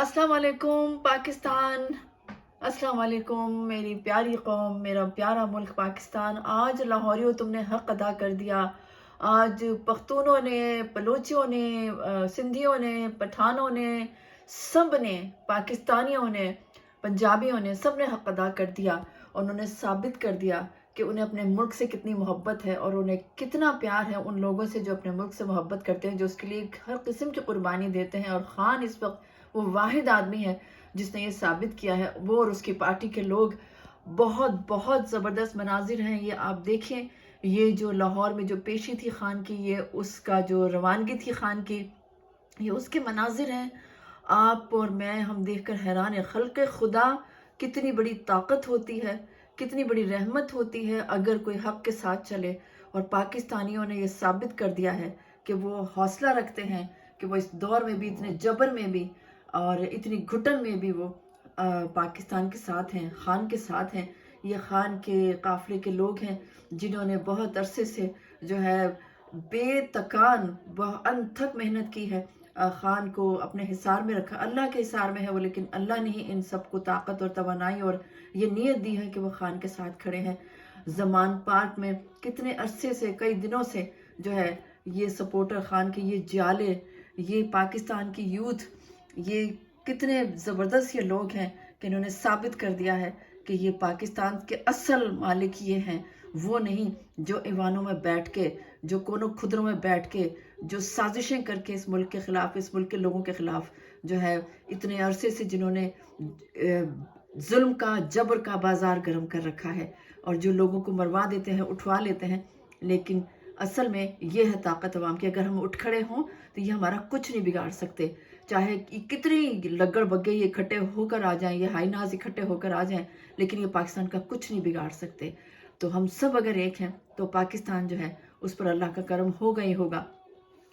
अस्सलाम वालेकुम पाकिस्तान। अस्सलाम वालेकुम मेरी प्यारी कौम, मेरा प्यारा मुल्क पाकिस्तान। आज लाहौरियों तुमने हक अदा कर दिया। आज पख्तूनों ने, बलोचियों ने, सिंधियों ने, पठानों ने, सब ने, पाकिस्तानियों ने, पंजाबियों ने, सब ने हक अदा कर दिया। उन्होंने साबित कर दिया कि उन्हें अपने मुल्क से कितनी मोहब्बत है और उन्हें कितना प्यार है उन लोगों से जो अपने मुल्क से मोहब्बत करते हैं, जो उसके लिए हर किस्म की कुर्बानी देते हैं। और खान इस वक्त वो वाहिद आदमी है जिसने ये साबित किया है। वो और उसकी पार्टी के लोग, बहुत बहुत ज़बरदस्त मनाजिर हैं ये आप देखें। ये जो लाहौर में जो पेशी थी खान की, ये उसका जो रवानगी थी खान की, ये उसके मनाजिर हैं। आप और मैं, हम देखकर हैरान है। खल्क़ खुदा कितनी बड़ी ताकत होती है, कितनी बड़ी रहमत होती है अगर कोई हक के साथ चले। और पाकिस्तानियों ने ये साबित कर दिया है कि वो हौसला रखते हैं, कि वो इस दौर में भी, इतने जबर में भी और इतनी घुटन में भी वो पाकिस्तान के साथ हैं, खान के साथ हैं। ये खान के काफिले के लोग हैं जिन्होंने बहुत अरसे से जो है बेतकान अनथक मेहनत की है। खान को अपने हिसार में रखा। अल्लाह के हिसार में है वो, लेकिन अल्लाह ने ही इन सबको ताकत और तवानाई और ये नीयत दी है कि वो खान के साथ खड़े हैं। जमान पार्क में कितने अरसे से, कई दिनों से जो है ये सपोर्टर खान के, ये जाले, ये पाकिस्तान की यूथ, ये कितने ज़बरदस्त ये लोग हैं कि इन्होंने साबित कर दिया है कि ये पाकिस्तान के असल मालिक ये हैं, वो नहीं जो ईवानों में बैठ के, जो कोनों खुदरों में बैठ के, जो साजिशें करके इस मुल्क के ख़िलाफ़, इस मुल्क के लोगों के ख़िलाफ़ जो है इतने अरसे से जिन्होंने जुल्म का, जबर का बाज़ार गर्म कर रखा है और जो लोगों को मरवा देते हैं, उठवा लेते हैं। लेकिन असल में ये है ताकत अवाम की। अगर हम उठ खड़े हों तो ये हमारा कुछ नहीं बिगाड़ सकते। चाहे कितनी लगड़ बग्गे ये इकट्ठे होकर आ जाएं, ये हाई नाज इकट्ठे होकर आ जाएं, लेकिन ये पाकिस्तान का कुछ नहीं बिगाड़ सकते। तो हम सब अगर एक हैं तो पाकिस्तान जो है उस पर अल्लाह का करम होगा ही होगा।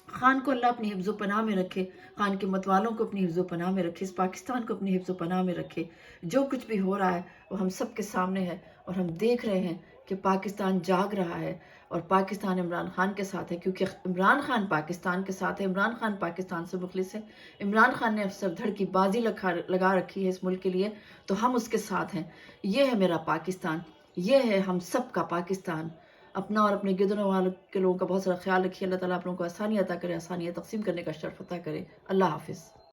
खान को अल्लाह अपनी हिफ्ज़ पनाह में रखे, खान के मतवालों को अपनी हिफ्ज़ पनाह में रखे, इस पाकिस्तान को अपनी हिफ्ज़ पनाह में रखे। जो कुछ भी हो रहा है वो हम सब के सामने है और हम देख रहे हैं कि पाकिस्तान जाग रहा है और पाकिस्तान इमरान खान के साथ है, क्योंकि इमरान खान पाकिस्तान के साथ है। इमरान खान पाकिस्तान से मुखलिस है। इमरान खान ने सर धड़ की बाजी लगा रखी है इस मुल्क के लिए, तो हम उसके साथ हैं। ये है मेरा पाकिस्तान, ये है हम सब का पाकिस्तान। अपना और अपने गिरदों वालों के लोगों का बहुत सारा ख्याल रखिए। अल्लाह ताला आप लोगों को आसानी अता करे, आसानियाँ तक़सीम करने का शर्फ अता करे। अल्लाह हाफ़िज़।